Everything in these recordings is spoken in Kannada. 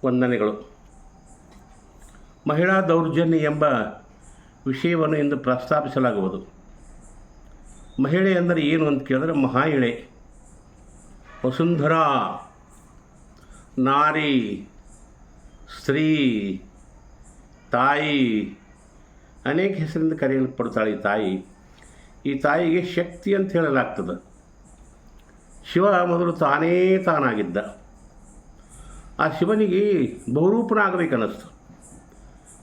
ವಂದನೆಗಳು. ಮಹಿಳಾ ದೌರ್ಜನ್ಯ ಎಂಬ ವಿಷಯವನ್ನು ಇಂದು ಪ್ರಸ್ತಾಪಿಸಲಾಗುವುದು. ಮಹಿಳೆ ಅಂದರೆ ಏನು ಅಂತ ಕೇಳಿದ್ರೆ, ಮಹಾಯಿಳೆ, ವಸುಂಧರಾ, ನಾರಿ, ಸ್ತ್ರೀ, ತಾಯಿ, ಅನೇಕ ಹೆಸರಿಂದ ಕರೆಯಲ್ಪಡ್ತಾಳೆ ಈ ತಾಯಿ. ಈ ತಾಯಿಗೆ ಶಕ್ತಿ ಅಂತ ಹೇಳಲಾಗ್ತದೆ. ಶಿವ ಮೊದಲು ತಾನಾಗಿದ್ದ. ಆ ಶಿವನಿಗೆ ಬಹುರೂಪನಾಗಬೇಕನ್ನಿಸ್ತು.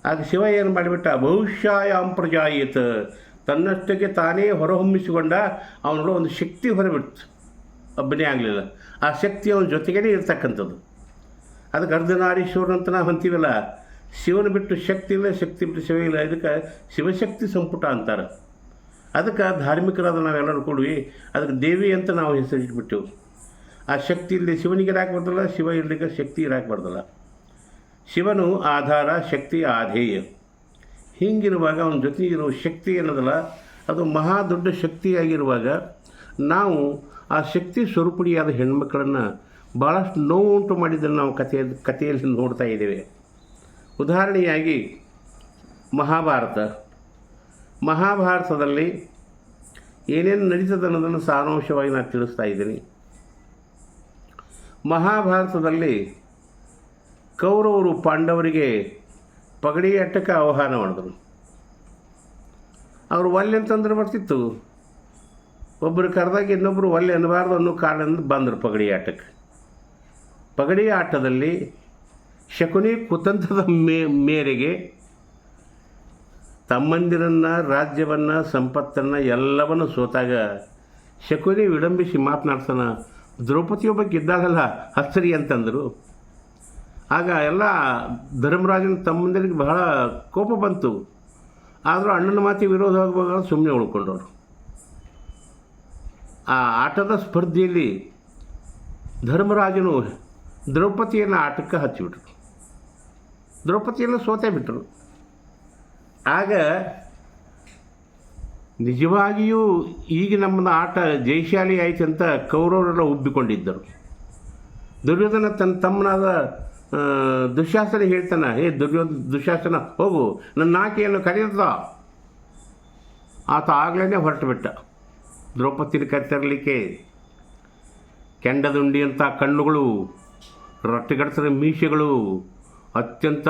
ಆಗ ಶಿವ ಏನು ಮಾಡಿಬಿಟ್ಟ, ಬಹುಶಾಯಾಂ ಪ್ರಜಾಯೇತ್, ತನ್ನಷ್ಟಕ್ಕೆ ತಾನೇ ಹೊರಹೊಮ್ಮಿಸಿಕೊಂಡ. ಅವನೊಳ ಒಂದು ಶಕ್ತಿ ಹೊರಬಿಡ್ತು, ಒಬ್ಬನೇ ಆಗಲಿಲ್ಲ. ಆ ಶಕ್ತಿ ಅವನ ಜೊತೆಗೇ ಇರ್ತಕ್ಕಂಥದ್ದು. ಅದಕ್ಕೆ ಅರ್ಧನಾರೀಶ್ವರ ಅಂತ ನಾವು ಅಂತೀವಲ್ಲ, ಶಿವನ ಬಿಟ್ಟು ಶಕ್ತಿ ಇಲ್ಲ, ಶಕ್ತಿ ಬಿಟ್ಟು ಶಿವ ಇಲ್ಲ. ಇದಕ್ಕೆ ಶಿವಶಕ್ತಿ ಸಂಪುಟ ಅಂತಾರೆ. ಅದಕ್ಕೆ ಧಾರ್ಮಿಕರಾದ ನಾವೆಲ್ಲರೂ ಕೂಡಿ ಅದಕ್ಕೆ ದೇವಿ ಅಂತ ನಾವು ಹೆಸರಿಟ್ಬಿಟ್ಟೆವು. ಆ ಶಕ್ತಿ ಇಲ್ಲಿ ಶಿವನಿಗೆ ಇರಾಕೆ ಬರ್ತಲ್ಲ, ಶಿವ ಇರಲಿಕ್ಕೆ ಶಕ್ತಿ ಇರಾಕೆ ಬರ್ತಲ್ಲ. ಶಿವನು ಆಧಾರ, ಶಕ್ತಿ ಆಧೇಯ. ಹೀಗಿರುವಾಗ ಅವನ ಜೊತೆ ಇರೋ ಶಕ್ತಿ ಏನದಲ್ಲ, ಅದು ಮಹಾ ದೊಡ್ಡ ಶಕ್ತಿಯಾಗಿರುವಾಗ ನಾವು ಆ ಶಕ್ತಿ ಸ್ವರೂಪಿಣಿಯಾದ ಹೆಣ್ಮಕ್ಕಳನ್ನು ಭಾಳಷ್ಟು ನೋವು ಉಂಟು ಮಾಡಿದ್ದನ್ನು ನಾವು ಕಥೆಯಲ್ಲಿ ನೋಡ್ತಾ ಇದ್ದೇವೆ. ಉದಾಹರಣೆಯಾಗಿ ಮಹಾಭಾರತದಲ್ಲಿ ಏನೇನು ನಡೀತದೆ ಅನ್ನೋದನ್ನು ಸಾರಾಂಶವಾಗಿ ನಾನು ತಿಳಿಸ್ತಾ ಇದ್ದೀನಿ. ಮಹಾಭಾರತದಲ್ಲಿ ಕೌರವರು ಪಾಂಡವರಿಗೆ ಪಗಡಿ ಆಟಕ್ಕೆ ಆಹ್ವಾನ ಮಾಡಿದ್ರು. ಅವರು ಒಲ್ಲೆ ಅಂತಂದ್ರೆ ಬರ್ತಿತ್ತು. ಒಬ್ಬರು ಕರೆದಾಗ ಇನ್ನೊಬ್ಬರು ಒಲ್ಲೆ ಅನ್ನಬಾರ್ದು ಅನ್ನೋ ಕಾರಣದಿಂದ ಬಂದರು ಪಗಡಿ ಆಟಕ್ಕೆ. ಪಗಡಿ ಆಟದಲ್ಲಿ ಶಕುನಿ ಕುತಂತ್ರದ ಮೇರೆಗೆ ತಮ್ಮಂದಿರನ್ನು, ರಾಜ್ಯವನ್ನು, ಸಂಪತ್ತನ್ನು ಎಲ್ಲವನ್ನು ಸೋತಾಗ ಶಕುನಿ ವಿಡಂಬಿಸಿ ಮಾತನಾಡ್ತಾನ, ದ್ರೌಪದಿಯ ಬಗ್ಗೆ ಇದ್ದಾಗಲ್ಲ ಹಸ್ತರಿ ಅಂತಂದರು. ಆಗ ಎಲ್ಲ ಧರ್ಮರಾಜನ ತಮ್ಮಂದಿರಿಗೆ ಬಹಳ ಕೋಪ ಬಂತು. ಆದರೂ ಅಣ್ಣನ ಮಾತಿಗೆ ವಿರೋಧ ಹೋಗುವಾಗ ಸುಮ್ಮನೆ ಉಳ್ಕೊಂಡವರು. ಆ ಆಟದ ಸ್ಪರ್ಧೆಯಲ್ಲಿ ಧರ್ಮರಾಜನು ದ್ರೌಪದಿಯನ್ನು ಆಟಕ್ಕೆ ಹಚ್ಚಿಬಿಟ್ರು. ದ್ರೌಪದಿಯನ್ನು ಸೋತೇ ಬಿಟ್ಟರು. ಆಗ ನಿಜವಾಗಿಯೂ ಈಗ ನಮ್ಮದು ಆಟ ಜಯಶಾಲಿ ಆಯ್ತು ಅಂತ ಕೌರವರೆಲ್ಲ ಉಬ್ಬಿಕೊಂಡಿದ್ದರು. ದುರ್ಯೋಧನ ತನ್ನ ತಮ್ಮನಾದ ದುಶ್ಯಾಸನ ಹೇಳ್ತಾನೆ, ದುಶ್ಯಾಸನ ಹೋಗು, ನನ್ನ ಆಕೆಯನ್ನು ಕರೆಯುತ್ತ. ಆತ ಆಗಲೇ ಹೊರಟು ಬಿಟ್ಟ ದ್ರೌಪದಿನ ಕರೆತರಲಿಕ್ಕೆ. ಕೆಂಡದುಂಡಿ ಅಂತ ಕಣ್ಣುಗಳು, ರೊಟ್ಟೆಗಡಸದ ಮೀಸೆಗಳು, ಅತ್ಯಂತ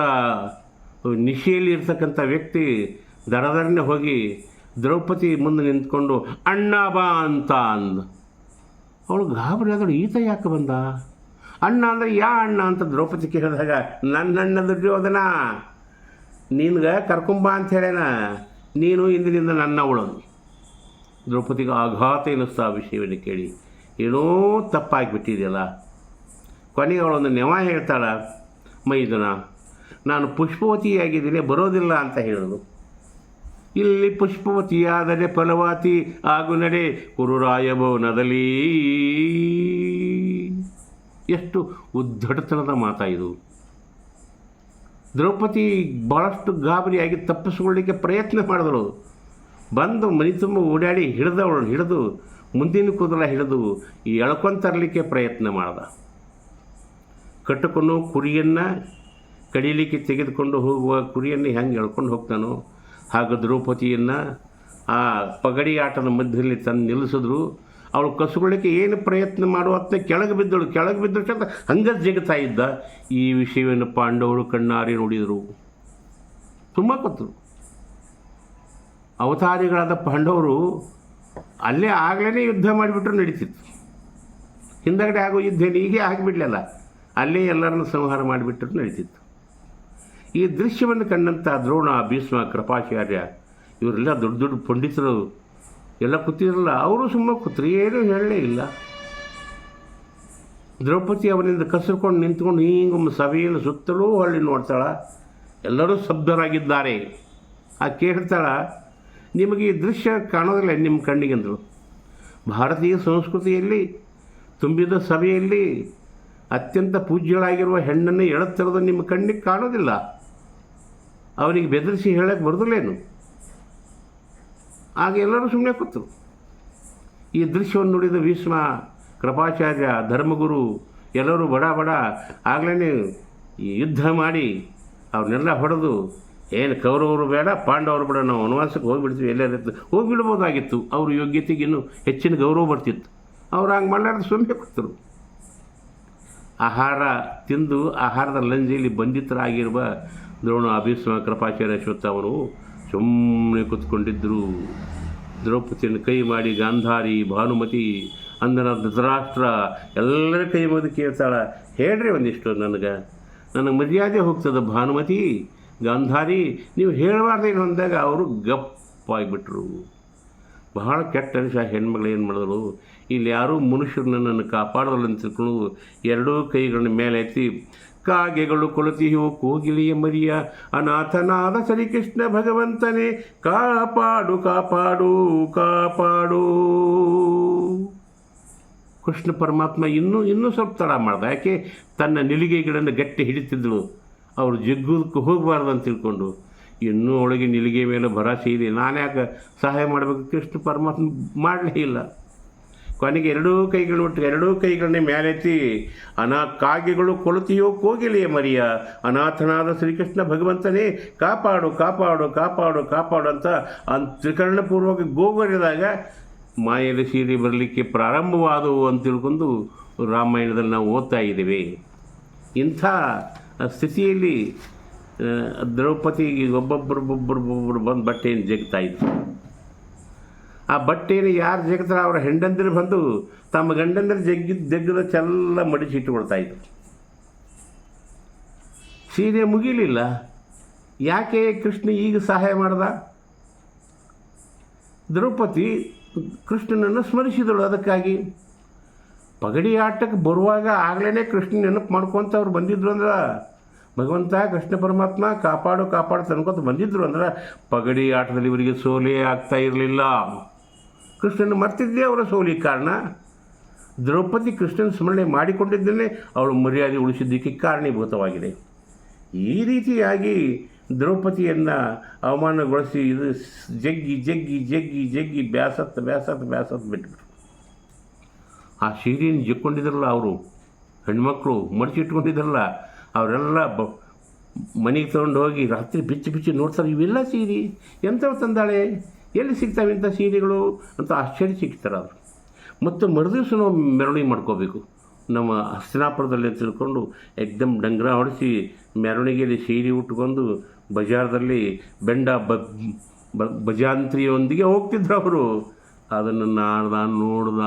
ನಿಶೆಯಲ್ಲಿ ಇರ್ತಕ್ಕಂಥ ವ್ಯಕ್ತಿ ದರದರನೆ ಹೋಗಿ ದ್ರೌಪದಿ ಮುಂದೆ ನಿಂತ್ಕೊಂಡು ಅಣ್ಣ ಬಾ ಅಂತ ಅಂದ. ಅವಳು ಗಾಬರಿ ಆದಳು, ಈತ ಯಾಕೆ ಬಂದ? ಅಣ್ಣ ಅಂದರೆ ಯಾ ಅಣ್ಣ ಅಂತ ದ್ರೌಪದಿ ಕೇಳಿದಾಗ, ನನ್ನ ಅಣ್ಣ ದುರ್ಯೋಧನ, ನಿನ್ಗೆ ಕರ್ಕೊಂಬ ಅಂತ ಹೇಳೇನ, ನೀನು ಇಂದಿನಿಂದ ನನ್ನ ಅವಳದು. ದ್ರೌಪದಿಗೆ ಆಘಾತ ಎನಿಸ್ತಾ ಆ ವಿಷಯವನ್ನು ಕೇಳಿ, ಏನೋ ತಪ್ಪಾಗಿಬಿಟ್ಟಿದೆಯಲ್ಲ. ಕೊನೆಗೆ ಅವಳೊಂದು ನೆವ ಹೇಳ್ತಾಳ, ಮೈದುನ, ನಾನು ಪುಷ್ಪವತಿಯಾಗಿದ್ದೀನಿ, ಬರೋದಿಲ್ಲ ಅಂತ ಹೇಳೋದು. ಇಲ್ಲಿ ಪುಷ್ಪವತಿಯಾದರೆ ಫಲವತಿ ಆಗು ನಡೆ ಕುರುರಾಯ ಭವನದಲ್ಲಿ. ಎಷ್ಟು ಉದ್ದಟತನದ ಮಾತಾ ಇದು. ದ್ರೌಪದಿ ಭಾಳಷ್ಟು ಗಾಬರಿಯಾಗಿ ತಪ್ಪಿಸ್ಕೊಳ್ಳಿಕ್ಕೆ ಪ್ರಯತ್ನ ಮಾಡಿದಳು. ಬಂದು ಮನೆ ತುಂಬ ಓಡಾಡಿ ಹಿಡಿದು ಮುಂದಿನ ಕೂದಲ ಹಿಡಿದು ಎಳ್ಕೊಂತರಲಿಕ್ಕೆ ಪ್ರಯತ್ನ ಮಾಡ್ದ. ಕಟ್ಟಿಕೊಂಡು ಕುರಿಯನ್ನು ಕಡಿಲಿಕ್ಕೆ ತೆಗೆದುಕೊಂಡು ಹೋಗುವ ಕುರಿಯನ್ನು ಹೆಂಗೆ ಎಳ್ಕೊಂಡು ಹೋಗ್ತಾನೋ ಹಾಗೂ ದ್ರೌಪದಿಯನ್ನು ಆ ಪಗಡಿ ಆಟದ ಮಧ್ಯದಲ್ಲಿ ತಂದು ನಿಲ್ಲಿಸಿದ್ರು. ಅವಳು ಕಸ್ಕೊಳ್ಳಿಕ್ಕೆ ಏನು ಪ್ರಯತ್ನ ಮಾಡುವತ್ತ ಕೆಳಗೆ ಬಿದ್ದರು ಚಂದ ಹಂಗೆ ಜಗತ್ತಾ ಇದ್ದ. ಈ ವಿಷಯವನ್ನು ಪಾಂಡವರು ಕಣ್ಣಾರೆ ನೋಡಿದರು, ತುಂಬ ಕೊತ್ತರು. ಅವತಾರಿಗಳಾದ ಪಾಂಡವರು ಅಲ್ಲೇ ಆಗಲೇ ಯುದ್ಧ ಮಾಡಿಬಿಟ್ರು ನಡೀತಿತ್ತು. ಹಿಂದಗಡೆ ಆಗೋ ಯುದ್ಧ ಹೀಗೆ ಆಗಿಬಿಡಲಿಲ್ಲ, ಅಲ್ಲೇ ಎಲ್ಲರನ್ನು ಸಂಹಾರ ಮಾಡಿಬಿಟ್ಟರು ನಡೀತಿತ್ತು. ಈ ದೃಶ್ಯವನ್ನು ಕಂಡಂಥ ದ್ರೋಣ, ಭೀಷ್ಮ, ಕೃಪಾಚಾರ್ಯ ಇವರೆಲ್ಲ ದೊಡ್ಡ ದೊಡ್ಡ ಪಂಡಿತರು ಎಲ್ಲ ಕೂತಿದ್ರಲ್ಲ, ಅವರು ಸುಮ್ಮನೆ ಕೂತ್ರು, ಏನೂ ಹೇಳಲೇ ಇಲ್ಲ. ದ್ರೌಪದಿ ಅವನಿಂದ ಕಸರ್ಕೊಂಡು ನಿಂತ್ಕೊಂಡು ಹಿಂಗೊಮ್ಮೆ ಸಭೆಯನ್ನು ಸುತ್ತಲೂ ಹೊಳ್ಳಿ ನೋಡ್ತಾಳ. ಎಲ್ಲರೂ ಸ್ತಬ್ಧರಾಗಿದ್ದಾರೆ. ಆ ಕೇಳ್ತಾಳ, ನಿಮಗೆ ಈ ದೃಶ್ಯ ಕಾಣೋದಿಲ್ಲ ನಿಮ್ಮ ಕಣ್ಣಿಗೆಂದರು. ಭಾರತೀಯ ಸಂಸ್ಕೃತಿಯಲ್ಲಿ ತುಂಬಿದ ಸಭೆಯಲ್ಲಿ ಅತ್ಯಂತ ಪೂಜ್ಯಳಾಗಿರುವ ಹೆಣ್ಣನ್ನು ಎಳುತ್ತಿರೋದು ನಿಮ್ಮ ಕಣ್ಣಿಗೆ ಕಾಣೋದಿಲ್ಲ. ಅವನಿಗೆ ಬೆದರಿಸಿ ಹೇಳಕ್ಕೆ ಬರೋದಿಲ್ಲೇನು? ಆಗ ಎಲ್ಲರೂ ಸುಮ್ಮನೆ ಕೂತರು. ಈ ದೃಶ್ಯವನ್ನು ನೋಡಿದ ಭೀಷ್ಮ, ಕೃಪಾಚಾರ್ಯ, ಧರ್ಮಗುರು ಎಲ್ಲರೂ ಬಡ ಆಗಲೇ ಈ ಯುದ್ಧ ಮಾಡಿ ಅವ್ರನ್ನೆಲ್ಲ ಹೊಡೆದು ಏನು ಕೌರವರು ಬೇಡ ಪಾಂಡವರು ಬೇಡ, ನಾವು ವನವಾಸಕ್ಕೆ ಹೋಗಿಬಿಡ್ತೀವಿ, ಎಲ್ಲರಿತ್ತು ಹೋಗಿಬಿಡ್ಬೋದಾಗಿತ್ತು. ಅವ್ರ ಯೋಗ್ಯತೆಗೆ ಇನ್ನೂ ಹೆಚ್ಚಿನ ಗೌರವ ಬರ್ತಿತ್ತು. ಅವ್ರು ಹಂಗೆ ಮಾಡಲಾರ್ದು ಸುಮ್ಮನೆ ಕೊಡ್ತರು. ಆಹಾರ ತಿಂದು ಆಹಾರದ ಲಂಜೆಯಲ್ಲಿ ಬಂಧಿತರಾಗಿರುವ ದ್ರೋಣ, ಅಭೀಷ್ಮ, ಕೃಪಾಚಾರ್ಯ, ಅಶ್ವತ್ಥಾಮರು ಸುಮ್ಮನೆ ಕೂತ್ಕೊಂಡಿದ್ದರು. ದ್ರೌಪದಿಯನ್ನು ಕೈ ಮಾಡಿ ಗಾಂಧಾರಿ, ಭಾನುಮತಿ, ಅಂದನ, ಧೃತರಾಷ್ಟ್ರ ಎಲ್ಲರ ಕೈ ಮುಗಿದು ಕೇಳ್ತಾಳೆ, ಹೇಳ್ರಿ ಒಂದಿಷ್ಟು ನನಗೆ ಮರ್ಯಾದೆ ಹೋಗ್ತದೆ. ಭಾನುಮತಿ, ಗಾಂಧಾರಿ, ನೀವು ಹೇಳಬಾರ್ದೇನು ಅಂದಾಗ ಅವರು ಗಪ್ಪಾಗಿಬಿಟ್ರು. ಬಹಳ ಕೆಟ್ಟ ಅನಿಸ ಹೆಣ್ಮಗಳು ಏನು ಮಾಡಿದ್ರು, ಇಲ್ಲಿ ಯಾರೂ ಮನುಷ್ಯರು ನನ್ನನ್ನು ಕಾಪಾಡೋಲ್ಲ ಅಂತ ತಿಳ್ಕೊಂಡು ಎರಡೂ ಕೈಗಳನ್ನ ಮೇಲೆ ಎತ್ತಿ, ಕಾಗೆಗಳು ಕೊಳತಿಯೋ ಕೋಗಿಲೆಯ ಮರಿಯ ಅನಾಥನಾದ ಶ್ರೀಕೃಷ್ಣ ಭಗವಂತನೇ ಕಾಪಾಡು ಕಾಪಾಡು ಕಾಪಾಡು. ಕೃಷ್ಣ ಪರಮಾತ್ಮ ಇನ್ನೂ ಸ್ವಲ್ಪ ತಡ ಮಾಡ್ದ. ಯಾಕೆ? ತನ್ನ ನಿಲಿಗೆಗಳನ್ನು ಗಟ್ಟಿ ಹಿಡಿತಿದ್ದಳು. ಅವರು ಜಗ್ಗೋದಕ್ಕೆ ಹೋಗಬಾರ್ದು ಅಂತ ತಿಳ್ಕೊಂಡು ಇನ್ನೂ ಒಳಗೆ ನಿಲಿಗೆ ಮೇಲೆ ಭರವಸೆ ಇದೆ, ನಾನು ಯಾಕೆ ಸಹಾಯ ಮಾಡಬೇಕು? ಕೃಷ್ಣ ಪರಮಾತ್ಮ ಮಾಡಲೇ ಇಲ್ಲ. ಕೊನೆಗೆ ಎರಡೂ ಕೈಗಳನ್ನೇ ಮೇಲೆತ್ತಿ, ಕಾಗೆಗಳು ಕೊಳತಿಯೋ ಕೋಗಿಲೆಯ ಮರಿಯ ಅನಾಥನಾದ ಶ್ರೀಕೃಷ್ಣ ಭಗವಂತನೇ ಕಾಪಾಡು ಕಾಪಾಡು ಕಾಪಾಡು ಕಾಪಾಡು ಅಂತ ತ್ರಿಕರಣಪೂರ್ವಕ ಗೋಗರಿದಾಗ ಮಾಯದ ಸೀರೆ ಬರಲಿಕ್ಕೆ ಪ್ರಾರಂಭವಾದವು ಅಂತ ತಿಳ್ಕೊಂಡು ರಾಮಾಯಣದಲ್ಲಿ ನಾವು ಓದ್ತಾ ಇದ್ದೇವೆ. ಇಂಥ ಸ್ಥಿತಿಯಲ್ಲಿ ದ್ರೌಪದಿಗೆ ಒಬ್ಬೊಬ್ಬರು ಬಂದು ಬಟ್ಟೆಯನ್ನು ಜಗ್ತಾಯಿದ್ರು. ಆ ಬಟ್ಟೆಯನ್ನು ಯಾರು ಜಗ್ತಾರೆ ಅವರ ಹೆಂಡಂದಿರು ಬಂದು ತಮ್ಮ ಗಂಡಂದಿರು ಜಗ್ಗದ ಚೆಲ್ಲ ಮಡಿಸಿಟ್ಟುಕೊಳ್ತಾಯಿದ್ರು. ಸೀರೆ ಮುಗಿಲಿಲ್ಲ. ಯಾಕೆ ಕೃಷ್ಣ ಈಗ ಸಹಾಯ ಮಾಡ್ದ? ದ್ರೌಪದಿ ಕೃಷ್ಣನನ್ನು ಸ್ಮರಿಸಿದಳು. ಅದಕ್ಕಾಗಿ ಪಗಡಿ ಆಟಕ್ಕೆ ಬರುವಾಗ ಆಗಲೇ ಕೃಷ್ಣ ನೆನಪು ಮಾಡ್ಕೊತ ಅವ್ರು ಬಂದಿದ್ರು ಅಂದ್ರೆ, ಭಗವಂತ ಕೃಷ್ಣ ಪರಮಾತ್ಮ ಕಾಪಾಡು ಕಾಪಾಡು ತನ್ಕೊತ ಬಂದಿದ್ರು ಅಂದ್ರೆ ಪಗಡಿ ಆಟದಲ್ಲಿ ಇವರಿಗೆ ಸೋಲೇ ಆಗ್ತಾ ಇರಲಿಲ್ಲ. ಕೃಷ್ಣನ ಮರ್ತಿದ್ದೇ ಅವರ ಸೋಲಿಗೆ ಕಾರಣ. ದ್ರೌಪದಿ ಕೃಷ್ಣನ ಸ್ಮರಣೆ ಮಾಡಿಕೊಂಡಿದ್ದನ್ನೇ ಅವಳು ಮರ್ಯಾದೆ ಉಳಿಸಿದ್ದಕ್ಕೆ ಕಾರಣೀಭೂತವಾಗಿದೆ. ಈ ರೀತಿಯಾಗಿ ದ್ರೌಪದಿಯನ್ನು ಅವಮಾನಗೊಳಿಸಿ ಇದು ಜಗ್ಗಿ ಜಗ್ಗಿ ಜಗ್ಗಿ ಜಗ್ಗಿ ಬ್ಯಾಸತ್ತು ಬಿಟ್ಬಿಟ್ರು. ಆ ಸೀರೆಯನ್ನು ಜಕ್ಕೊಂಡಿದ್ರಲ್ಲ ಅವರು ಹೆಣ್ಮಕ್ಳು ಮಡಿಸಿಟ್ಕೊಂಡಿದ್ರಲ್ಲ, ಅವರೆಲ್ಲ ಮನೆಗೆ ತೊಗೊಂಡು ಹೋಗಿ ರಾತ್ರಿ ಬಿಚ್ಚಿ ನೋಡ್ತಾರೆ, ಇವೆಲ್ಲ ಸೀರೆ ಎಂಥವು ತಂದಾಳೆ, ಎಲ್ಲಿ ಸಿಗ್ತಾವೆ ಇಂಥ ಸೀರೆಗಳು ಅಂತ ಆಶ್ಚರ್ಯ ಸಿಗ್ತಾರೆ ಅವರು. ಮತ್ತು ಮರುದಿವಸ ನಾವು ಮೆರವಣಿಗೆ ಮಾಡ್ಕೋಬೇಕು. ನಮ್ಮ ಹಸ್ತಿನಾಪುರದಲ್ಲಿ ತಿಳ್ಕೊಂಡು ಎಕ್ದಮ್ ಡಂಗ್ರ ಹೊಡಿಸಿ ಮೆರವಣಿಗೆಯಲ್ಲಿ ಸೀರೆ ಉಟ್ಕೊಂಡು ಬಜಾರ್ದಲ್ಲಿ ಬೆಂಡ ಭಜಾಂತ್ರಿಯೊಂದಿಗೆ ಹೋಗ್ತಿದ್ರು ಅವರು. ಅದನ್ನು ನಾನು ನೋಡ್ದ.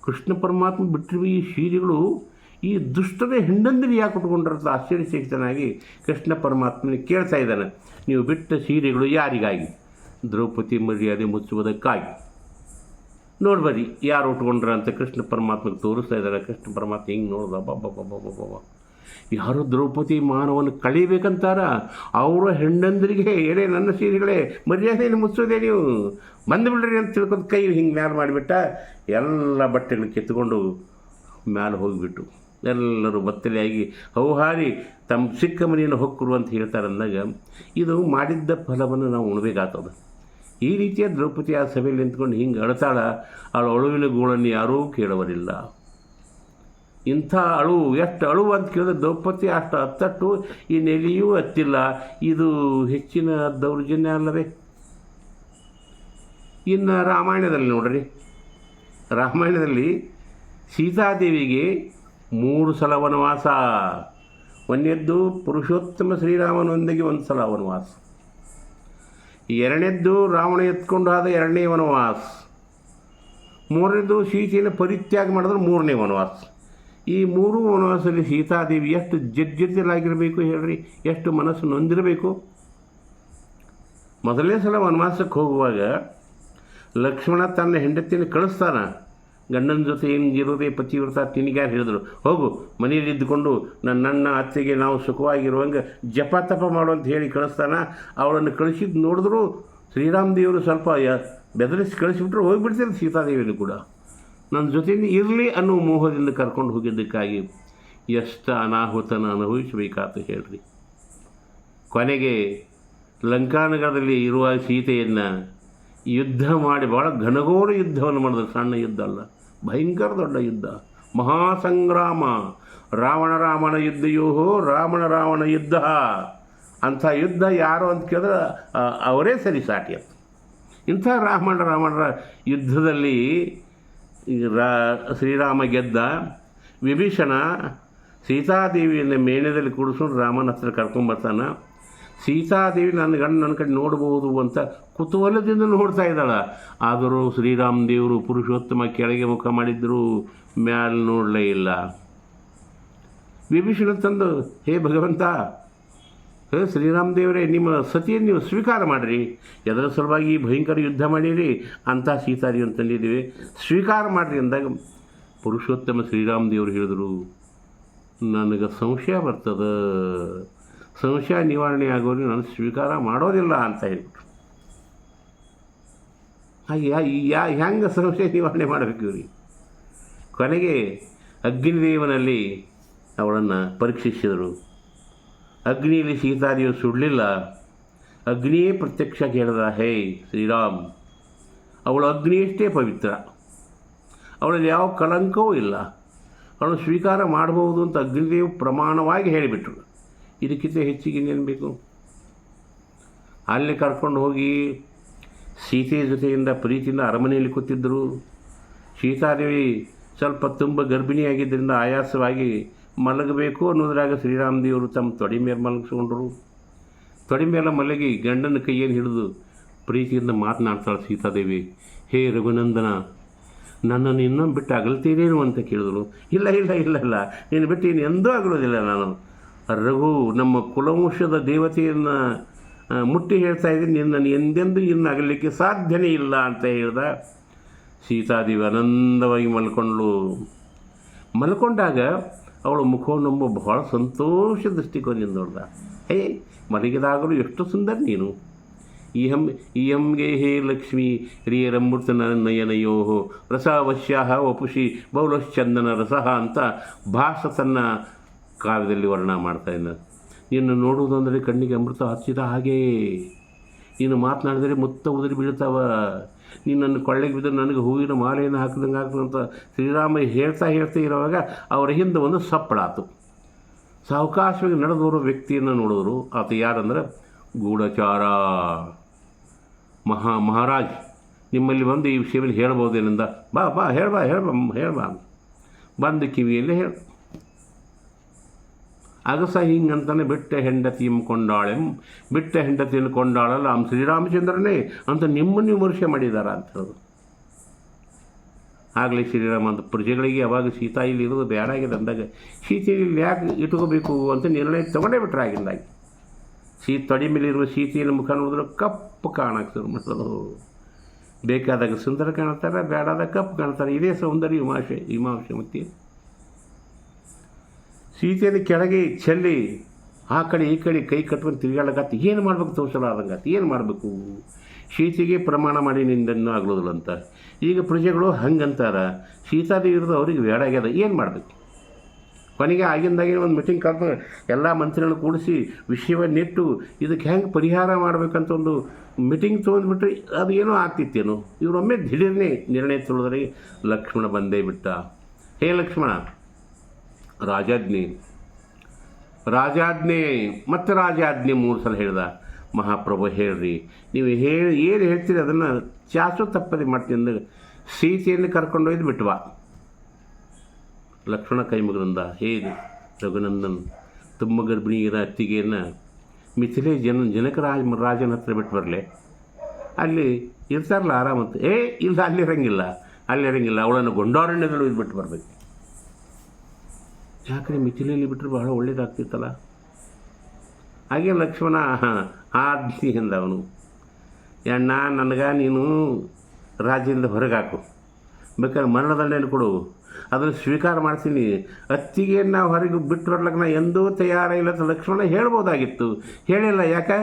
ಕೃಷ್ಣ ಪರಮಾತ್ಮ ಬಿಟ್ಟಿರುವ ಈ ಸೀರೆಗಳು ಈ ದುಷ್ಟದ ಹೆಂಡಂದಿರು ಯಾಕೆ ಉಟ್ಕೊಂಡಿರ್ತ ಆಶ್ಚರ್ಯಚಕಿತನಾಗಿ ಕೃಷ್ಣ ಪರಮಾತ್ಮನಿಗೆ ಕೇಳ್ತಾ ಇದ್ದಾನೆ, ನೀವು ಬಿಟ್ಟ ಸೀರೆಗಳು ಯಾರಿಗಾಗಿ? ದ್ರೌಪದಿ ಮರ್ಯಾದೆ ಮುಚ್ಚುವುದಕ್ಕಾಗಿ. ನೋಡ್ಬರಿ ಯಾರು ಉಟ್ಕೊಂಡ್ರ ಅಂತ ಕೃಷ್ಣ ಪರಮಾತ್ಮಗೆ ತೋರಿಸ್ತಾ ಇದ್ದಾರೆ. ಕೃಷ್ಣ ಪರಮಾತ್ಮ ಹಿಂಗೆ ನೋಡ್ದ, ಬಾಬಾ ಯಾರು ದ್ರೌಪದಿ ಮಾನವನ್ನು ಕಳೀಬೇಕಂತಾರ, ಅವರ ಹೆಂಡಂದರಿಗೆ ಎಡೆ ನನ್ನ ಸೀರೆಗಳೇ ಮರ್ಯಾದೆಯನ್ನು ಮುಚ್ಚೋದೇ, ನೀವು ಬಂದುಬಿಡ್ರಿ ಅಂತ ತಿಳ್ಕೊಂಡು ಕೈ ಹಿಂಗೆ ಮ್ಯಾಲೆ ಮಾಡಿಬಿಟ್ಟ. ಎಲ್ಲ ಬಟ್ಟೆಗಳು ಕಿತ್ತುಕೊಂಡು ಮ್ಯಾಲೆ ಹೋಗಿಬಿಟ್ಟು ಎಲ್ಲರೂ ಬತ್ತಲೆಯಾಗಿ ಹೌಹಾರಿ ತಮ್ಮ ಸಿಕ್ಕ ಮನೆಯನ್ನು ಹೊಕ್ಕರು ಅಂತ ಹೇಳ್ತಾರೆ. ಅಂದಾಗ ಇದು ಮಾಡಿದ್ದ ಫಲವನ್ನು ನಾವು ಉಣಬೇಕಾಗ್ತದೆ. ಈ ರೀತಿಯ ದ್ರೌಪದಿ ಆ ಸಭೆಯಲ್ಲಿ ನಿಂತ್ಕೊಂಡು ಹಿಂಗೆ ಅಳ್ತಾಳ. ಅವಳ ಅಳುವಿನ ಗೋಳನ್ನು ಯಾರೂ ಕೇಳುವರಿಲ್ಲ. ಇಂಥ ಎಷ್ಟು ಅಳುವು ಅಂತ ಕೇಳಿದ್ರೆ ದ್ರೌಪದಿ ಅಷ್ಟು ಹತ್ತಟ್ಟು ಈ ನೆಲೆಯೂ ಹತ್ತಿಲ್ಲ. ಇದು ಹೆಚ್ಚಿನ ದೌರ್ಜನ್ಯ ಅಲ್ಲವೇ? ಇನ್ನು ರಾಮಾಯಣದಲ್ಲಿ ನೋಡ್ರಿ, ರಾಮಾಯಣದಲ್ಲಿ ಸೀತಾದೇವಿಗೆ 3 ಸಲ ವನವಾಸ. ಒಂದನೇದ್ದು ಪುರುಷೋತ್ತಮ ಶ್ರೀರಾಮನೊಂದಿಗೆ 1 ಸಲ ವನವಾಸ, ಎರಡನೇದ್ದು ರಾವಣ ಎತ್ಕೊಂಡು ಆದ 2ನೇ ವನವಾಸ, ಮೂರನೇದು ಸೀತೆಯನ್ನು ಪರಿತ್ಯಾಗ ಮಾಡಿದ್ರೆ 3ನೇ ವನವಾಸ. ಈ 3 ವನವಾಸದಲ್ಲಿ ಸೀತಾದೇವಿ ಎಷ್ಟು ಜರ್ಜರಿತಲಾಗಿರಬೇಕು ಹೇಳ್ರಿ, ಎಷ್ಟು ಮನಸ್ಸು ನೊಂದಿರಬೇಕು. ಮೊದಲನೇ ಸಲ ವನವಾಸಕ್ಕೆ ಹೋಗುವಾಗ ಲಕ್ಷ್ಮಣ ತನ್ನ ಹೆಂಡತಿಯನ್ನು ಕಳಿಸ್ತಾನೆ. ಗಂಡನ ಜೊತೆ ಹಿಂಗಿರೋದೇ ಪತಿವ್ರತ ತಿನಿಗಾರು ಹೇಳಿದ್ರು, ಹೋಗು ಮನೆಯಲ್ಲಿ ಇದ್ದುಕೊಂಡು ನನ್ನ ಅತ್ತೆಗೆ ನಾವು ಸುಖವಾಗಿರುವಂಗೆ ಜಪ ತಪ ಮಾಡು ಅಂತ ಹೇಳಿ ಕಳಿಸ್ತಾನೆ. ಅವಳನ್ನು ಕಳಿಸಿದ್ದು ನೋಡಿದ್ರು ಶ್ರೀರಾಮ ದೇವರು ಸ್ವಲ್ಪ ಬೆದರಿಸಿ ಕಳಿಸಿಬಿಟ್ರು, ಹೋಗಿಬಿಡ್ತಾರೆ ಸೀತಾದೇವಿಯನ್ನು ಕೂಡ. ನನ್ನ ಜೊತೆಯಿಂದ ಇರಲಿ ಅನ್ನೋ ಮೋಹದಿಂದ ಕರ್ಕೊಂಡು ಹೋಗಿದ್ದಕ್ಕಾಗಿ ಎಷ್ಟು ಅನಾಹುತನ ಅನುಭವಿಸಬೇಕಾತ ಹೇಳ್ರಿ. ಕೊನೆಗೆ ಲಂಕಾನಗರದಲ್ಲಿ ಇರುವ ಸೀತೆಯನ್ನು ಯುದ್ಧ ಮಾಡಿ ಭಾಳ ಘನಘೋರ ಯುದ್ಧವನ್ನು ಮಾಡಿದ್ರು. ಸಣ್ಣ ಯುದ್ಧ ಅಲ್ಲ, ಭಯಂಕರ ದೊಡ್ಡ ಯುದ್ಧ, ಮಹಾಸಂಗ್ರಾಮ. ರಾಮನ ಯುದ್ಧಯೋ ರಾವಣ ಯುದ್ಧ. ಅಂಥ ಯುದ್ಧ ಯಾರು ಅಂತ ಕೇಳಿದ್ರೆ ಅವರೇ ಸರಿ ಸಾಟಿ ಅಂತ. ಇಂಥ ರಾವಣರ ಯುದ್ಧದಲ್ಲಿ ಶ್ರೀರಾಮ ಗೆದ್ದ. ವಿಭೀಷಣ ಸೀತಾದೇವಿಯನ್ನು ಮೇಣದಲ್ಲಿ ಕೂಡಿಸ್ಕೊಂಡು ರಾಮನ ಹತ್ರ ಕರ್ಕೊಂಬರ್ತಾನೆ. ಸೀತಾದೇವಿ ನನ್ನ ಕಡೆ ನೋಡ್ಬೋದು ಅಂತ ಕುತೂಹಲದಿಂದ ನೋಡ್ತಾ ಇದ್ದಾಳೆ. ಆದರೂ ಶ್ರೀರಾಮ ದೇವರು ಪುರುಷೋತ್ತಮ ಕೆಳಗೆ ಮುಖ ಮಾಡಿದ್ದರೂ ಮ್ಯಾಲೆ ನೋಡಲೇ ಇಲ್ಲ. ವಿಭೀಷಣ ತಂದು, ಹೇ ಭಗವಂತ, ಹೇ ಶ್ರೀರಾಮ ದೇವರೇ, ನಿಮ್ಮ ಸತಿಯನ್ನು ನೀವು ಸ್ವೀಕಾರ ಮಾಡಿರಿ. ಅದರ ಸಲುವಾಗಿ ಭಯಂಕರ ಯುದ್ಧ ಮಾಡಿರಿ, ಅಂಥ ಸೀತಾದೇವಿಯನ್ನು ತಂದಿದ್ದೀವಿ, ಸ್ವೀಕಾರ ಮಾಡಿರಿ ಅಂದಾಗ ಪುರುಷೋತ್ತಮ ಶ್ರೀರಾಮ ದೇವರು ಹೇಳಿದರು, ನನಗೆ ಸಂಶಯ ಬರ್ತದೆ, ಸಂಶಯ ನಿವಾರಣೆ ಆಗೋರಿಗೆ ನಾನು ಸ್ವೀಕಾರ ಮಾಡೋದಿಲ್ಲ ಅಂತ ಹೇಳ್ಬಿಟ್ರು. ಹಾಗೆ ಹೆಂಗೆ ಸಂಶಯ ನಿವಾರಣೆ ಮಾಡಬೇಕು ಇವ್ರಿಗೆ? ಕೊನೆಗೆ ಅಗ್ನಿದೇವನಲ್ಲಿ ಅವಳನ್ನು ಪರೀಕ್ಷಿಸಿದರು. ಅಗ್ನಿಯಲ್ಲಿ ಸೀತಾದೇವಿ ಸುಡಲಿಲ್ಲ. ಅಗ್ನಿಯೇ ಪ್ರತ್ಯಕ್ಷ ಕೇಳಿದ, ಹೇ ಶ್ರೀರಾಮ್, ಅವಳು ಅಗ್ನಿಯಷ್ಟೇ ಪವಿತ್ರ, ಅವಳಲ್ಲಿ ಯಾವ ಕಳಂಕವೂ ಇಲ್ಲ, ಅವಳು ಸ್ವೀಕಾರ ಮಾಡಬಹುದು ಅಂತ ಅಗ್ನಿದೇವ್ ಪ್ರಮಾಣವಾಗಿ ಹೇಳಿಬಿಟ್ರು. ಇದಕ್ಕಿಂತ ಹೆಚ್ಚಿಗೆ ಇನ್ನೇನು ಬೇಕು? ಅಲ್ಲಿ ಕರ್ಕೊಂಡು ಹೋಗಿ ಸೀತೆಯ ಜೊತೆಯಿಂದ ಪ್ರೀತಿಯಿಂದ ಅರಮನೆಯಲ್ಲಿ ಕೂತಿದ್ದರು. ಸೀತಾದೇವಿ ಸ್ವಲ್ಪ ತುಂಬ ಗರ್ಭಿಣಿಯಾಗಿದ್ದರಿಂದ ಆಯಾಸವಾಗಿ ಮಲಗಬೇಕು ಅನ್ನೋದ್ರಾಗ ಶ್ರೀರಾಮದೇವರು ತಮ್ಮ ತೊಡೆ ಮೇಲೆ ಮಲಗಿಸ್ಕೊಂಡ್ರು. ತೊಡೆ ಮೇಲೆ ಮಲಗಿ ಗಂಡನ ಕೈಯನ್ನು ಹಿಡಿದು ಪ್ರೀತಿಯಿಂದ ಮಾತನಾಡ್ತಾಳೆ ಸೀತಾದೇವಿ. ಹೇ ರಘುನಂದನ, ನನ್ನನ್ನು ಇನ್ನೊಂದು ಬಿಟ್ಟು ಅಗಲ್ತೀರೇನು ಅಂತ ಕೇಳಿದ್ರು. ಇಲ್ಲ ಇಲ್ಲ ಇಲ್ಲ ಇಲ್ಲ, ನೀನು ಬಿಟ್ಟು ಇನ್ನು ಎಂದೂ ಅಗಲೋದಿಲ್ಲ ನಾನು. ರಘು, ನಮ್ಮ ಕುಲವಂಶದ ದೇವತೆಯನ್ನು ಮುಟ್ಟಿ ಹೇಳ್ತಾ ಇದ್ದೀನಿ, ನಿನ್ನನ್ನು ಎಂದೆಂದೂ ಇನ್ನು ಅಗಲಿಕ್ಕೆ ಸಾಧ್ಯನೇ ಇಲ್ಲ ಅಂತ ಹೇಳ್ದ. ಸೀತಾದೇವಿ ಆನಂದವಾಗಿ ಮಲ್ಕೊಂಡಾಗ ಅವಳು ಮುಖವನ್ನು ಬಹಳ ಸಂತೋಷ ದೃಷ್ಟಿಕೋನದಿಂದ ನೋಡ್ದ. ಹೇ, ಮಲಗಿದಾಗಲೂ ಎಷ್ಟು ಸುಂದರ ನೀನು. ಈ ಹಂಗೆ ಹೇ ಲಕ್ಷ್ಮೀ ಹಿರಿಯರಮೃತ ನಯನಯೋ ರಸಾವಶ್ಯ ವಪುಷಿ ಬಹುಲಶ್ಚಂದನ ರಸಃ ಅಂತ ಭಾಸ ತನ್ನ ಕಾವ್ಯದಲ್ಲಿ ವರ್ಣನ ಮಾಡ್ತಾ ಇದ್ದ. ನಿನ್ನು ನೋಡುವುದಂದರೆ ಕಣ್ಣಿಗೆ ಅಮೃತ ಹಚ್ಚಿದ ಹಾಗೇ, ನೀನು ಮಾತನಾಡಿದರೆ ಮುತ್ತ ಉದುರಿ ಬೀಳ್ತಾವ, ನೀನು ನನ್ನ ಕೊಳ್ಳೆಗೆ ಬಿದ್ದರೆ ನನಗೆ ಹೂವಿನ ಮಾಲೆಯನ್ನು ಹಾಕಿದಂಗೆ ಆಗ್ತದೆ ಅಂತ ಶ್ರೀರಾಮ ಹೇಳ್ತಾ ಇರುವಾಗ ಅವರ ಹಿಂದೆ ಒಂದು ಸಪ್ಪಳಾತು. ಸಾವಕಾಶವಾಗಿ ನಡೆದು ಬರೋ ವ್ಯಕ್ತಿಯನ್ನು ನೋಡಿದ್ರು. ಆತ ಯಾರಂದ್ರೆ ಗೂಢಚಾರ ಮಹಾರಾಜ್, ನಿಮ್ಮಲ್ಲಿ ಬಂದು ಈ ವಿಷಯದಲ್ಲಿ ಹೇಳ್ಬೋದೇನಿಂದ. ಬಾ ಹೇಳ್ಬಾ ಬಂದು ಕಿವಿಯಲ್ಲಿ ಹೇಳ. ಅಗಸ ಹಿಂಗಂತಾನೆ ಬಿಟ್ಟ ಹೆಂಡತಿಯನ್ನು ಕೊಂಡಾಳಲ್ಲ ಶ್ರೀರಾಮಚಂದ್ರನೇ ಅಂತ ನಿಮ್ಮನ್ನು ವಿಮರ್ಶೆ ಮಾಡಿದಾರ ಅಂತ ಹೇಳೋದು. ಆಗಲೇ ಶ್ರೀರಾಮ ಅಂತ ಪ್ರಜೆಗಳಿಗೆ ಅವಾಗ ಸೀತಾ ಇಲ್ಲಿ ಇರೋದು ಬೇಡಾಗಿದೆ ಅಂದಾಗ ಸೀತೆಯಲ್ಲಿ ಯಾಕೆ ಇಟ್ಕೋಬೇಕು ಅಂತ ನಿರ್ಣಯ ತೊಗೊಂಡೇ ಬಿಟ್ರೆ ಆಗಿಂದಾಗಿ. ತೊಡೆ ಮೇಲಿರುವ ಸೀತೆಯನ್ನು ಮುಖ ನೋಡಿದ್ರೆ ಕಪ್ಪು ಕಾಣಕ್ಕೆ ಶುರು ಮಾಡೋದು. ಬೇಕಾದಾಗ ಸುಂದರ ಕಾಣ್ತಾರೆ, ಬೇಡಾದಾಗ ಕಪ್ಪು ಕಾಣ್ತಾರೆ. ಇದೇ ಸೌಂದರ್ಯ ವಿಮಾಂಶೆ. ಮತ್ತೆ ಸೀತೆಯನ್ನು ಕೆಳಗೆ ಚೆಲ್ಲಿ ಆ ಕಡೆ ಈ ಕಡೆ ಕೈ ಕಟ್ಕೊಂಡು ತಿರುಗಾಡಕತ್ತ. ಏನು ಮಾಡ್ಬೇಕು ತೋರಿಸಲಾದಂಗಾತ, ಏನು ಮಾಡಬೇಕು? ಸೀತೆಗೆ ಪ್ರಮಾಣ ಮಾಡಿ ನಿಂದನ್ನು ಆಗ್ಲೋದಿಲ್ಲ ಅಂತ. ಈಗ ಪ್ರಜೆಗಳು ಹಂಗಂತಾರ. ಸೀತಾದೇವಿ ಇರೋದು ಅವ್ರಿಗೆ ಬೇಡಾಗ್ಯದ, ಏನು ಮಾಡಬೇಕು? ಕೊನೆಗೆ ಆಗಿಂದಾಗೆ ಒಂದು ಮೀಟಿಂಗ್ ಕರೆದು ಎಲ್ಲ ಮಂತ್ರಿಗಳನ್ನ ಕೂಡಿಸಿ ವಿಷಯವನ್ನಿಟ್ಟು ಇದಕ್ಕೆ ಹೆಂಗೆ ಪರಿಹಾರ ಮಾಡಬೇಕಂತ ಒಂದು ಮೀಟಿಂಗ್ ತೊಗೊಂಡ್ಬಿಟ್ರೆ ಅದು ಏನೋ ಆಗ್ತಿತ್ತೇನೋ. ಇವರೊಮ್ಮೆ ದಿಢೀರ್ನೇ ನಿರ್ಣಯ ತೊಳೆದ್ರೆ ಲಕ್ಷ್ಮಣ ಬಂದೇ ಬಿಟ್ಟ. ಹೇ ಲಕ್ಷ್ಮಣ, ರಾಜಾಜ್ಞೆ ಮತ್ತು ರಾಜಾಜ್ಞೆ 3 ಸಲ ಹೇಳ್ದ. ಮಹಾಪ್ರಭು ಹೇಳ್ರಿ, ನೀವು ಏನು ಹೇಳ್ತೀರಿ ಅದನ್ನು ಚಾಚು ತಪ್ಪದೆ ಮಾಡ್ತೀನಿ ಅಂದಾಗ ಸೀತೆಯನ್ನು ಕರ್ಕೊಂಡೊಯ್ದು ಬಿಟ್ವಾ. ಲಕ್ಷ್ಮಣ ಕೈ ಮುಗಿದಂದ, ಹೇ ರಘುನಂದನ್, ತುಂಬ ಗರ್ಭಿಣಿಗಿರ ಅತ್ತಿಗೆಯನ್ನು ಮಿಥಿಲೆ ರಾಜನ ಹತ್ರ ಬಿಟ್ಟು ಬರಲೆ, ಅಲ್ಲಿ ಇರ್ತಾರಲ್ಲ ಆರಾಮಂತ. ಇಲ್ಲ, ಅಲ್ಲಿರಂಗಿಲ್ಲ, ಅವಳನ್ನು ಗೊಂಡಾರಣ್ಯದಲ್ಲಿ ಒಯ್ದು ಬಿಟ್ಟು ಬರಬೇಕು. ಯಾಕಂದರೆ ಮಿಥಿಲೆಯಲ್ಲಿ ಬಿಟ್ಟರೆ ಬಹಳ ಒಳ್ಳೇದಾಗ್ತಿತ್ತಲ್ಲ. ಹಾಗೆ ಲಕ್ಷ್ಮಣ ಆಜ್ಞೆ ಅಂದ ಅವನು. ಅಣ್ಣ, ನನಗೆ ನೀನು ರಾಜ್ಯದಿಂದ ಹೊರಗೆ ಹಾಕು, ಬೇಕಾದ್ರೆ ಮರಣದಂಡನೆ ಕೊಡು, ಅದನ್ನು ಸ್ವೀಕಾರ ಮಾಡ್ತೀನಿ. ಅತ್ತಿಗೆಯನ್ನು ಹೊರಗೆ ಬಿಟ್ಟು ಬರ್ಲಿಕ್ಕೆ ನಾ ಎಂದೂ ತಯಾರಿಲ್ಲ ಅಂತ ಲಕ್ಷ್ಮಣ ಹೇಳ್ಬೋದಾಗಿತ್ತು, ಹೇಳಿಲ್ಲ. ಯಾಕೆ?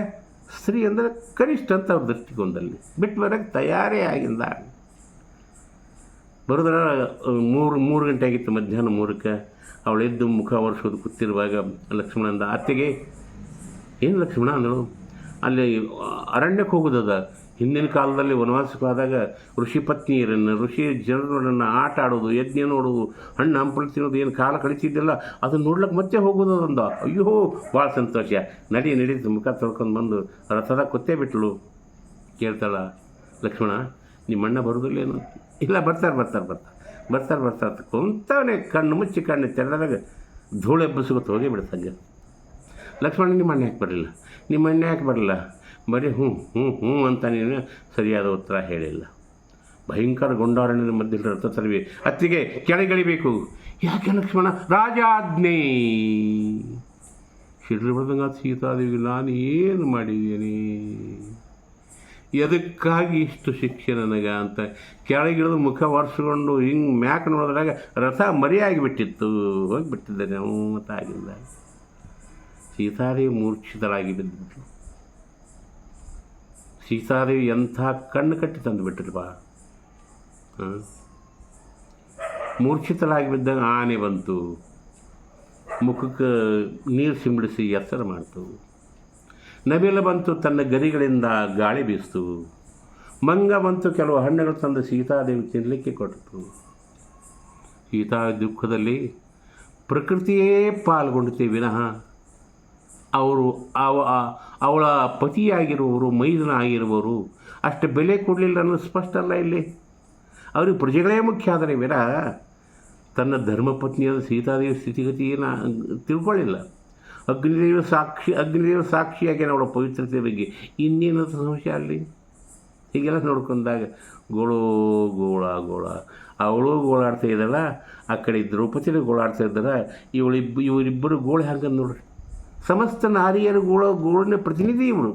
ಸ್ತ್ರೀ ಅಂದರೆ ಕನಿಷ್ಠ ಅಂತ ಅವ್ರ ದೃಷ್ಟಿಕೋನದಲ್ಲಿ ಬಿಟ್ಟು ಬರೋಕ್ಕೆ ತಯಾರೇ ಆಗಿಂದ. ಬರೋದ್ರ 3 ಗಂಟೆ ಆಗಿತ್ತು, ಮಧ್ಯಾಹ್ನ 3ಕ್ಕೆ. ಅವಳೆದ್ದು ಮುಖ ಒರೆಸೋದು ಕೂತಿರುವಾಗ ಲಕ್ಷ್ಮಣ ಅಂದ, ಅತ್ತಿಗೆ ಏನು ಲಕ್ಷ್ಮಣ ಅಂದಳು, ಅಲ್ಲಿ ಅರಣ್ಯಕ್ಕೆ ಹೋಗೋದದ, ಹಿಂದಿನ ಕಾಲದಲ್ಲಿ ವನವಾಸಕ್ಕೆ ಹೋದಾಗ ಋಷಿ ಪತ್ನಿಯರನ್ನು ಋಷಿ ಜನರನ್ನು ಆಟ ಆಡೋದು, ಯಜ್ಞ ನೋಡೋದು, ಹಣ್ಣು ಹಂಪಲು ತಿನ್ನೋದು, ಏನು ಕಾಲ ಕಳೀತಿದ್ದೆಲ್ಲ ಅದನ್ನು ನೋಡ್ಲಿಕ್ಕೆ ಮತ್ತೆ ಹೋಗೋದು ಅದೊಂದು. ಅಯ್ಯೋ ಭಾಳ ಸಂತೋಷ. ನಡೀತು ಮುಖ ತೊಳ್ಕೊಂಡು ಬಂದು ರಥದ ಕೊತ್ತೇ ಬಿಟ್ಟಳು. ಕೇಳ್ತಾಳ, ಲಕ್ಷ್ಮಣ ನಿಮ್ಮ ಅಣ್ಣ ಬರೋದಿಲ್ಲೇನು? ಇಲ್ಲ ಬರ್ತಾರೆ ಕುಂತವನೇ ಕಣ್ಣು ಮುಚ್ಚಿ ಕಣ್ಣು ತೆರೆದಾಗ ಧೂಳು ಎಬ್ಬಸ್ಕೊತ ಹೋಗೇ ಬಿಡ್ತಂಗೆ. ಲಕ್ಷ್ಮಣ ನಿಮ್ಮ ಅಣ್ಣ ಯಾಕೆ ಬರಲಿಲ್ಲ? ಬರೀ ಹ್ಞೂ ಅಂತ ನೀನು ಸರಿಯಾದ ಉತ್ತರ ಹೇಳಿಲ್ಲ. ಭಯಂಕರ ಗೊಂಡಾರಣ್ಯದ ಮಧ್ಯೆ ರಥ ತರವಿ ಅತ್ತಿಗೆ ಕೆಳಗಿಳಿಬೇಕು. ಯಾಕೆ ಲಕ್ಷ್ಮಣ? ರಾಜಾಜ್ಞೆ. ಶಿಡ್ಲು ಬಡ್ದಂಗ ಸೀತಾದೇವಿಗೆ ನಾನು ಏನು ಮಾಡಿದ್ದೀನಿ, ಎದಕ್ಕಾಗಿ ಇಷ್ಟು ಶಿಕ್ಷೆ ನನಗೆ ಅಂತ ಕೆಳಗಿಳಿದು ಮುಖ ಒರೆಸ್ಕೊಂಡು ಹಿಂಗೆ ಮ್ಯಾಕ್ ನೋಡಿದಾಗ ರಥ ಮರಿಯಾಗಿಬಿಟ್ಟಿತ್ತು. ಹೋಗಿಬಿಟ್ಟಿದ್ದೆ ನಾವು ಮತ್ತು ಆಗಿಲ್ಲ. ಸೀತಾದೇವಿ ಮೂರ್ಛಿತರಾಗಿ ಬಿದ್ದಿದ್ರು. ಸೀತಾದೇವಿ ಎಂಥ ಕಣ್ಣು ಕಟ್ಟಿ ತಂದು ಬಿಟ್ಟಿಲ್ವಾ? ಮೂರ್ಛಿತರಾಗಿ ಬಿದ್ದಾಗ ಆನೆ ಬಂತು, ಮುಖಕ್ಕೆ ನೀರು ಸಿಂಬಿಡಿಸಿ ಎತ್ತರ ಮಾಡ್ತು. ನವಿಲು ಬಂತು, ತನ್ನ ಗರಿಗಳಿಂದ ಗಾಳಿ ಬೀಸ್ತು. ಮಂಗ ಬಂತು, ಕೆಲವು ಹಣ್ಣುಗಳು ತಂದು ಸೀತಾದೇವಿ ತಿನ್ನಲಿಕ್ಕೆ ಕೊಟ್ಟಿತು. ಸೀತಾ ದುಃಖದಲ್ಲಿ ಪ್ರಕೃತಿಯೇ ಪಾಲ್ಗೊಂಡಿತೆ ವಿನಃ ಅವಳ ಪತಿಯಾಗಿರುವವರು, ಮೈದನ ಆಗಿರುವವರು ಅಷ್ಟು ಬೆಲೆ ಕೊಡಲಿಲ್ಲ ಅನ್ನೋದು ಸ್ಪಷ್ಟ ಅಲ್ಲ ಇಲ್ಲಿ. ಅವ್ರಿಗೆ ಪ್ರಜೆಗಳೇ ಮುಖ್ಯ ಆದರೆ ವಿನಃ ತನ್ನ ಧರ್ಮಪತ್ನಿಯಾದ ಸೀತಾದೇವಿ ಸ್ಥಿತಿಗತಿಯನ್ನು ತಿಳ್ಕೊಳ್ಳಿಲ್ಲ. ಅಗ್ನಿದೇವ ಸಾಕ್ಷಿಯಾಗಿ ಅವಳ ಪವಿತ್ರತೆ ಬಗ್ಗೆ ಇನ್ನೇನು ಸಂಶಯ ಅಲ್ಲಿ. ಹೀಗೆಲ್ಲ ನೋಡ್ಕೊಂಡಾಗ ಗೋಳ ಅವಳು ಗೋಳಾಡ್ತಾ ಇದ್ದಲ್ಲ, ಆ ಕಡೆ ದ್ರೌಪದಿನ ಗೋಳಾಡ್ತಾ ಇದ್ದಾರ. ಇವರಿಬ್ಬರು ಗೋಳು ಹಂಗೆ ನೋಡ್ರಿ. ಸಮಸ್ತ ನಾರಿಯರು ಗೋಳನ ಪ್ರತಿನಿಧಿ ಇವಳು.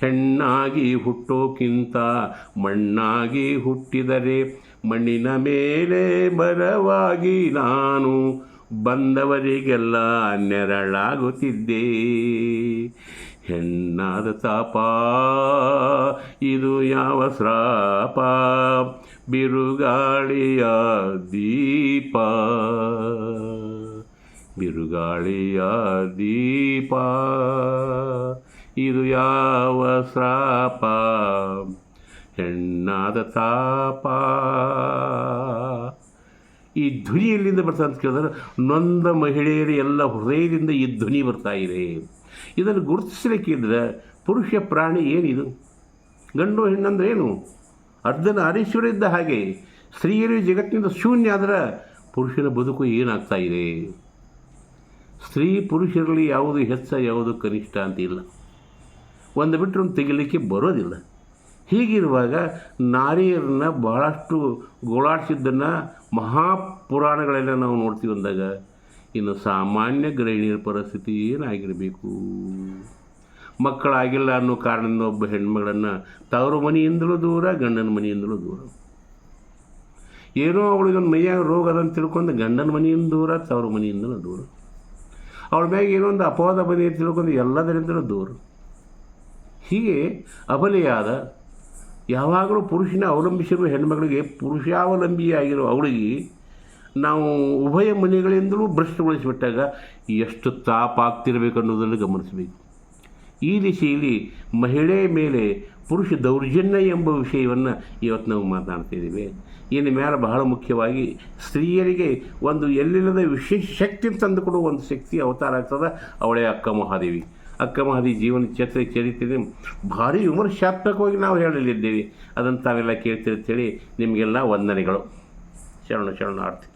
ಹೆಣ್ಣಾಗಿ ಹುಟ್ಟೋಕ್ಕಿಂತ ಮಣ್ಣಾಗಿ ಹುಟ್ಟಿದರೆ ಮಣ್ಣಿನ ಮೇಲೆ ಮರವಾಗಿ ನಾನು ಬಂದವರಿಗೆಲ್ಲ ನೆರಳಾಗುತ್ತಿದ್ದೆ. ಹೆಣ್ಣಾದ ತಾಪ ಇದು ಯಾವ ಶ್ರಾಪ, ಬಿರುಗಾಳಿಯ ದೀಪ ಇದು ಯಾವ ಶ್ರಾಪ, ಹೆಣ್ಣಾದ ತಾಪ. ಈ ಧ್ವನಿ ಎಲ್ಲಿಂದ ಬರ್ತಾ ಅಂತ ಕೇಳಿದ್ರೆ ನೊಂದ ಮಹಿಳೆಯರು ಎಲ್ಲ ಹೃದಯದಿಂದ ಈ ಧ್ವನಿ ಬರ್ತಾ ಇದೆ. ಇದನ್ನು ಗುರುತಿಸಲಿಕ್ಕಿದ್ರೆ ಪುರುಷ ಪ್ರಾಣಿ ಏನಿದು? ಗಂಡು ಹೆಣ್ಣಂದ್ರೆ ಏನು? ಅರ್ಧನ ಅರೀಶ್ವರ ಇದ್ದ ಹಾಗೆ ಸ್ತ್ರೀಯರು ಜಗತ್ತಿನಿಂದ ಶೂನ್ಯ ಆದ್ರೆ ಪುರುಷನ ಬದುಕು ಏನಾಗ್ತಾ ಇದೆ? ಸ್ತ್ರೀ ಪುರುಷರಲ್ಲಿ ಯಾವುದು ಹೆಚ್ಚ ಯಾವುದು ಕನಿಷ್ಠ ಅಂತ ಇಲ್ಲ. ಒಂದು ಬಿಟ್ಟರೆ ಒಂದು ತೆಗಿಲಿಕ್ಕೆ ಬರೋದಿಲ್ಲ. ಹೀಗಿರುವಾಗ ನಾರಿಯರನ್ನು ಬಹಳಷ್ಟು ಗೋಳಾಡಿಸಿದ್ದನ್ನು ಮಹಾಪುರಾಣಗಳೆಲ್ಲ ನಾವು ನೋಡ್ತೀವಿ ಅಂದಾಗ ಇನ್ನು ಸಾಮಾನ್ಯ ಗೃಹಿಣಿಯರ ಪರಿಸ್ಥಿತಿ ಏನಾಗಿರಬೇಕು? ಮಕ್ಕಳಾಗಿಲ್ಲ ಅನ್ನೋ ಕಾರಣದಿಂದ ಒಬ್ಬ ಹೆಣ್ಮಗಳನ್ನು ತವರು ಮನೆಯಿಂದಲೂ ದೂರ, ಗಂಡನ ಮನೆಯಿಂದಲೂ ದೂರ. ಏನೋ ಅವಳಿಗೊಂದು ಮೈಯಾಗ ರೋಗ ಅದಂತ ತಿಳ್ಕೊಂಡು ಗಂಡನ ಮನೆಯಿಂದ ದೂರ, ತವರು ಮನೆಯಿಂದಲೂ ದೂರ. ಅವಳ ಮ್ಯಾಗ ಏನೋ ಒಂದು ಅಪವಾದ ಬಂದಿದೆ ತಿಳ್ಕೊಂಡು ಎಲ್ಲದರಿಂದಲೂ ದೂರ. ಹೀಗೆ ಅಬಲೆಯಾದ ಯಾವಾಗಲೂ ಪುರುಷನ ಅವಲಂಬಿಸಿರುವ ಹೆಣ್ಮಗಳಿಗೆ ಪುರುಷಾವಲಂಬಿಯಾಗಿರೋ ಅವಳಿಗೆ ನಾವು ಉಭಯ ಮನೆಗಳಿಂದಲೂ ಭ್ರಷ್ಟಗೊಳಿಸಿಬಿಟ್ಟಾಗ ಎಷ್ಟು ತಾಪ ಆಗ್ತಿರಬೇಕು ಅನ್ನೋದನ್ನು ಗಮನಿಸಬೇಕು. ಈ ದಿಶೆಯಲ್ಲಿ ಮಹಿಳೆಯ ಮೇಲೆ ಪುರುಷ ದೌರ್ಜನ್ಯ ಎಂಬ ವಿಷಯವನ್ನು ಇವತ್ತು ನಾವು ಮಾತನಾಡ್ತಿದ್ದೀವಿ. ಇನ್ನು ಮೇಲೆ ಬಹಳ ಮುಖ್ಯವಾಗಿ ಸ್ತ್ರೀಯರಿಗೆ ಒಂದು ಎಲ್ಲಿಲ್ಲದ ವಿಶೇಷ ಶಕ್ತಿ ತಂದುಕೊಡುವ ಒಂದು ಶಕ್ತಿ ಅವತಾರ ಆಗ್ತದೆ, ಅವಳೇ ಅಕ್ಕ ಮಹಾದೇವಿ. ಅಕ್ಕ ಮಹಾದೇವಿ ಜೀವನ ಚರಿತ್ರೆ ಭಾರಿ ವಿಮರ್ಶಾತ್ಮಕವಾಗಿ ನಾವು ಹೇಳಲಿದ್ದೇವೆ. ಅದನ್ನು ತಾವೆಲ್ಲ ಕೇಳ್ತಿರ್ತೇಳಿ ನಿಮಗೆಲ್ಲ ವಂದನೆಗಳು. ಶರಣಾರ್ಥಿ.